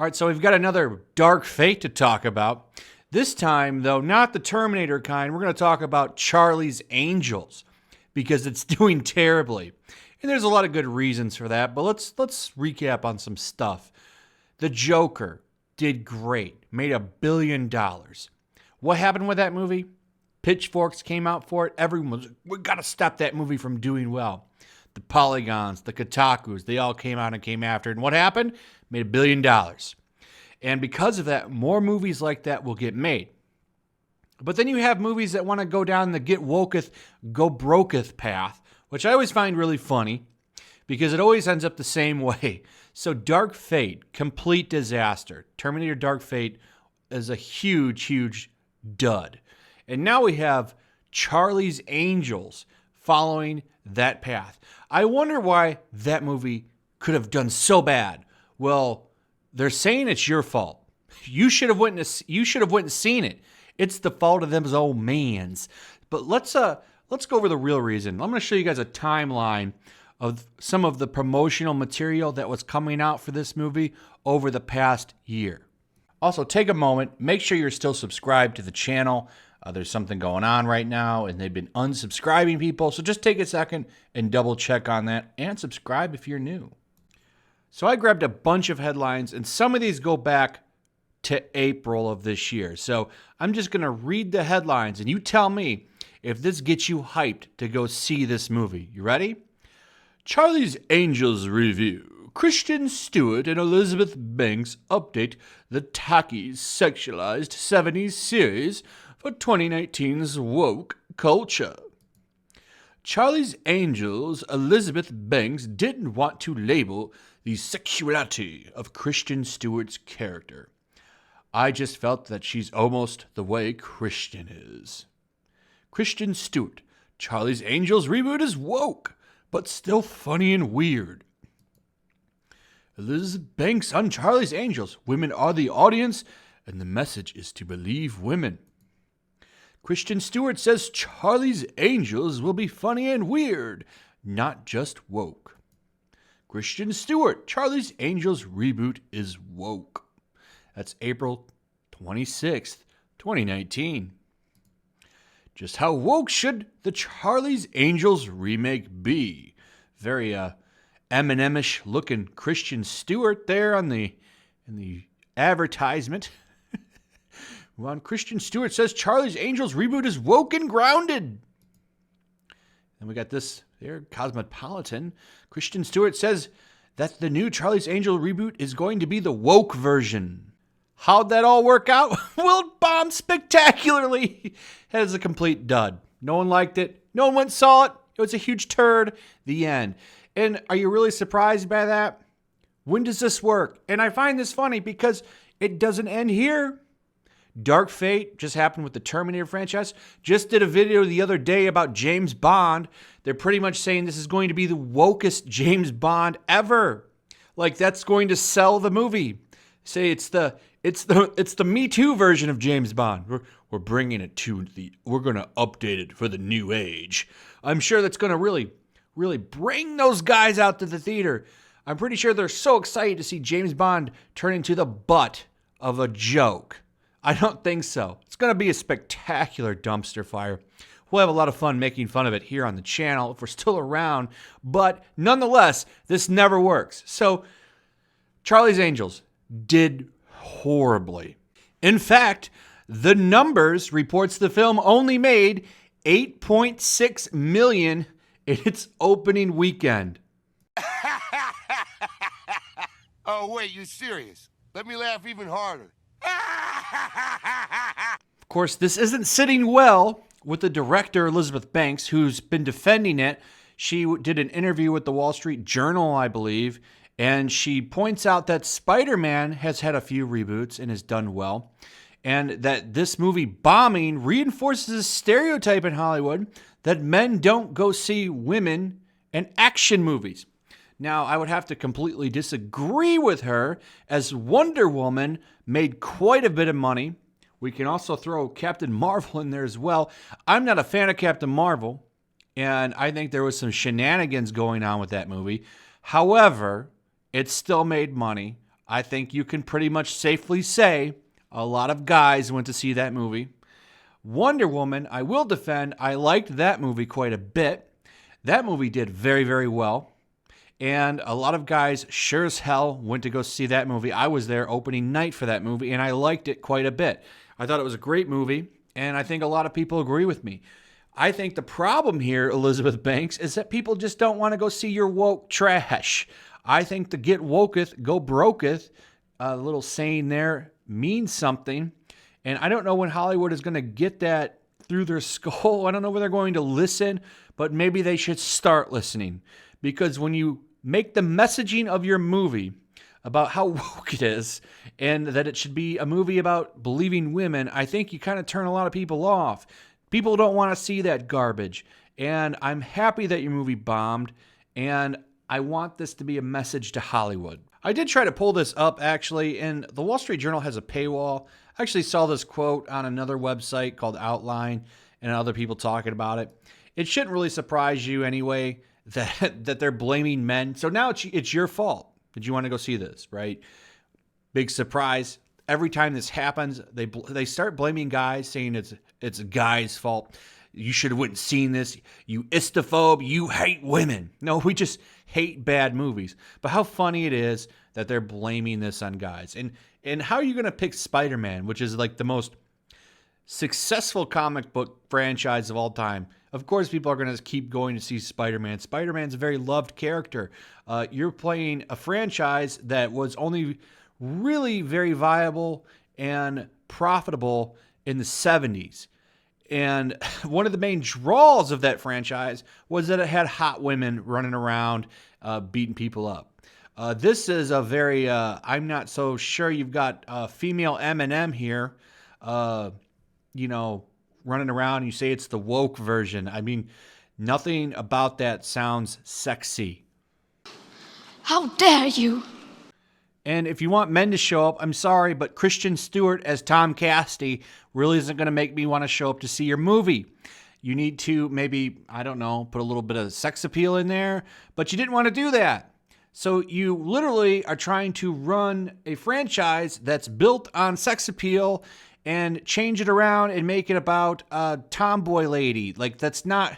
All right, so we've got another Dark Fate to talk about. This time, though, not the Terminator kind. We're going to talk about Charlie's Angels because it's doing terribly. And there's a lot of good reasons for that, but let's recap on some stuff. The Joker did great, made $1 billion. What happened with that movie? Pitchforks came out for it. Everyone was, we got to stop that movie from doing well. The Polygons, the Kotakus, they all came out and came after it. And what happened? Made $1 billion. And because of that, more movies like that will get made. But then you have movies that want to go down the get woketh, go broketh path, which I always find really funny because it always ends up the same way. So Dark Fate, complete disaster. Terminator Dark Fate is a huge, huge dud. And now we have Charlie's Angels following that path. I wonder why that movie could have done so bad. Well, they're saying it's your fault. You should have went and seen it. It's the fault of them old mans. But let's go over the real reason. I'm going to show you guys a timeline of some of the promotional material that was coming out for this movie over the past year. Also, take a moment, make sure you're still subscribed to the channel. There's something going on right now, and they've been unsubscribing people. So just take a second and double check on that, and subscribe if you're new. So I grabbed a bunch of headlines, and some of these go back to April of this year. So I'm just going to read the headlines, and you tell me if this gets you hyped to go see this movie. You ready? Charlie's Angels review. Kristen Stewart and Elizabeth Banks update the tacky, sexualized 70s series for 2019's woke culture. Charlie's Angels, Elizabeth Banks didn't want to label the sexuality of Kristen Stewart's character. I just felt that she's almost the way Kristen is. Kristen Stewart, Charlie's Angels reboot is woke, but still funny and weird. Elizabeth Banks on Charlie's Angels, women are the audience, and the message is to believe women. Kristen Stewart says Charlie's Angels will be funny and weird, not just woke. Kristen Stewart, Charlie's Angels reboot is woke. That's April 26th, 2019. Just how woke should the Charlie's Angels remake be? Very Eminem-ish looking Kristen Stewart there in the advertisement. Well, Kristen Stewart says Charlie's Angels reboot is woke and grounded. And we got this there, Cosmopolitan. Kristen Stewart says that the new Charlie's Angel reboot is going to be the woke version. How'd that all work out? Well, it bombed spectacularly. That is a complete dud. No one liked it. No one went and saw it. It was a huge turd. The end. And are you really surprised by that? When does this work? And I find this funny because it doesn't end here. Dark Fate just happened with the Terminator franchise. Just did a video the other day about James Bond. They're pretty much saying this is going to be the wokest James Bond ever. Like that's going to sell the movie. Say it's the Me Too version of James Bond. We're bringing it to we're going to update it for the new age. I'm sure that's going to really bring those guys out to the theater. I'm pretty sure they're so excited to see James Bond turn into the butt of a joke. I don't think so. It's going to be a spectacular dumpster fire. We'll have a lot of fun making fun of it here on the channel if we're still around. But nonetheless, this never works. So Charlie's Angels did horribly. In fact, The Numbers reports the film only made $8.6 million in its opening weekend. Oh, wait, you serious? Let me laugh even harder. Of course, this isn't sitting well with the director, Elizabeth Banks, who's been defending it. She did an interview with the Wall Street Journal, I believe, and she points out that Spider-Man has had a few reboots and has done well, and that this movie bombing reinforces a stereotype in Hollywood that men don't go see women in action movies. Now, I would have to completely disagree with her, as Wonder Woman made quite a bit of money. We can also throw Captain Marvel in there as well. I'm not a fan of Captain Marvel, and I think there was some shenanigans going on with that movie. However, it still made money. I think you can pretty much safely say a lot of guys went to see that movie. Wonder Woman, I will defend. I liked that movie quite a bit. That movie did very, very well. And a lot of guys sure as hell went to go see that movie. I was there opening night for that movie, and I liked it quite a bit. I thought it was a great movie, and I think a lot of people agree with me. I think the problem here, Elizabeth Banks, is that people just don't want to go see your woke trash. I think the get woketh, go broketh, a little saying there means something. And I don't know when Hollywood is going to get that through their skull. I don't know when they're going to listen, but maybe they should start listening. Because when you make the messaging of your movie about how woke it is and that it should be a movie about believing women, I think you kind of turn a lot of people off. People don't want to see that garbage. And I'm happy that your movie bombed, and I want this to be a message to Hollywood. I did try to pull this up, actually, and the Wall Street Journal has a paywall. I actually saw this quote on another website called Outline and other people talking about it. It shouldn't really surprise you anyway that they're blaming men. So now it's your fault. Did you want to go see this, right? Big surprise. Every time this happens, they start blaming guys, saying it's a guy's fault. You should have went and seen this. You istophobe. You hate women. No, we just hate bad movies. But how funny it is that they're blaming this on guys. And how are you going to pick Spider-Man, which is like the most successful comic book franchise of all time? Of course, people are going to keep going to see Spider-Man. Spider-Man's a very loved character. You're playing a franchise that was only really very viable and profitable in the 70s. And one of the main draws of that franchise was that it had hot women running around beating people up. This is a very, I'm not so sure you've got female Eminem here, running around and you say it's the woke version. I mean, nothing about that sounds sexy. How dare you? And if you want men to show up, I'm sorry, but Christian Stewart as Tom Cassidy really isn't going to make me want to show up to see your movie. You need to maybe, I don't know, put a little bit of sex appeal in there, but you didn't want to do that. So you literally are trying to run a franchise that's built on sex appeal and change it around and make it about a tomboy lady. Like, that's not,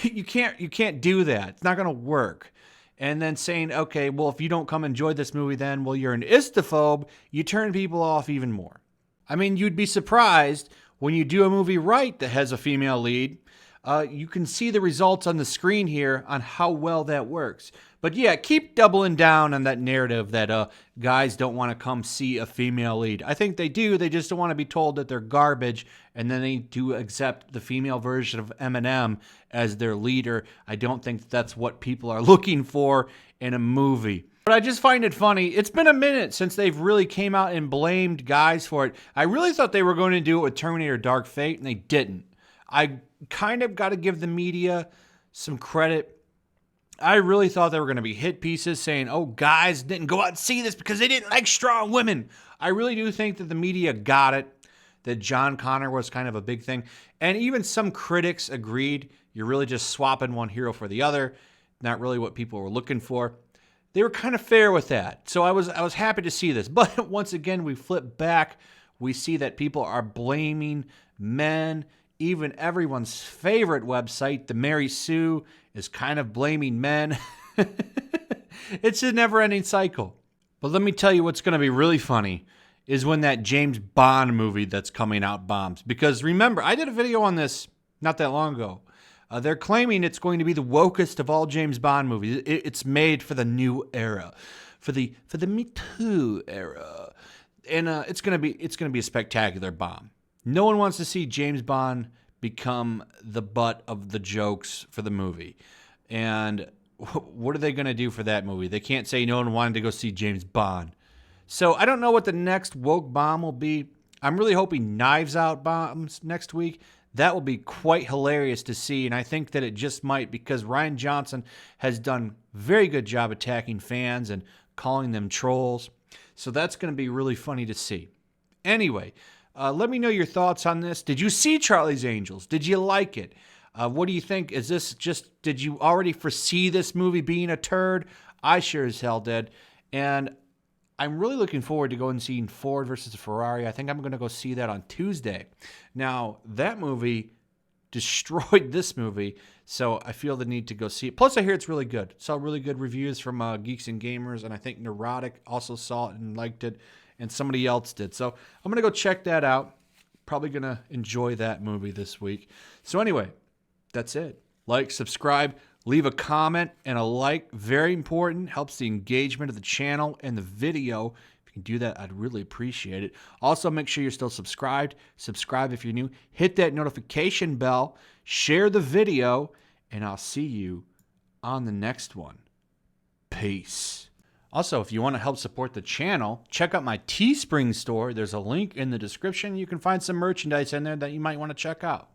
you can't do that. It's not going to work. And then saying, okay, well, if you don't come enjoy this movie, then, well, you're an istophobe, you turn people off even more. I mean, you'd be surprised when you do a movie right that has a female lead. You can see the results on the screen here on how well that works. But yeah, keep doubling down on that narrative that guys don't want to come see a female lead. I think they do. They just don't want to be told that they're garbage, and then they do accept the female version of Eminem as their leader. I don't think that's what people are looking for in a movie. But I just find it funny. It's been a minute since they've really came out and blamed guys for it. I really thought they were going to do it with Terminator Dark Fate, and they didn't. I kind of got to give the media some credit. I really thought they were going to be hit pieces saying, oh, guys didn't go out and see this because they didn't like strong women. I really do think that the media got it, that John Connor was kind of a big thing. And even some critics agreed you're really just swapping one hero for the other, not really what people were looking for. They were kind of fair with that. So I was happy to see this. But once again, we flip back. We see that people are blaming men. Even everyone's favorite website, the Mary Sue, is kind of blaming men. It's a never-ending cycle. But let me tell you what's going to be really funny is when that James Bond movie that's coming out bombs. Because remember, I did a video on this not that long ago. They're claiming it's going to be the wokest of all James Bond movies. It's made for the new era, for the Me Too era, and it's going to be a spectacular bomb. No one wants to see James Bond become the butt of the jokes for the movie. And what are they going to do for that movie? They can't say no one wanted to go see James Bond. So I don't know what the next woke bomb will be. I'm really hoping Knives Out bombs next week. That will be quite hilarious to see, and I think that it just might, because Rian Johnson has done a very good job attacking fans and calling them trolls. So that's going to be really funny to see. Anyway, let me know your thoughts on this. Did you see Charlie's Angels? Did you like it? What do you think? Is this just, did you already foresee this movie being a turd? I sure as hell did. And I'm really looking forward to going and seeing Ford versus Ferrari. I think I'm going to go see that on Tuesday. Now, that movie destroyed this movie, so I feel the need to go see it. Plus, I hear it's really good. Saw really good reviews from Geeks and Gamers, and I think Neurotic also saw it and liked it, and somebody else did. So I'm going to go check that out. Probably going to enjoy that movie this week. So anyway, that's it. Like, subscribe, leave a comment and a like. Very important. Helps the engagement of the channel and the video. If you can do that, I'd really appreciate it. Also, make sure you're still subscribed. Subscribe if you're new. Hit that notification bell. Share the video. And I'll see you on the next one. Peace. Also, if you want to help support the channel, check out my Teespring store. There's a link in the description. You can find some merchandise in there that you might want to check out.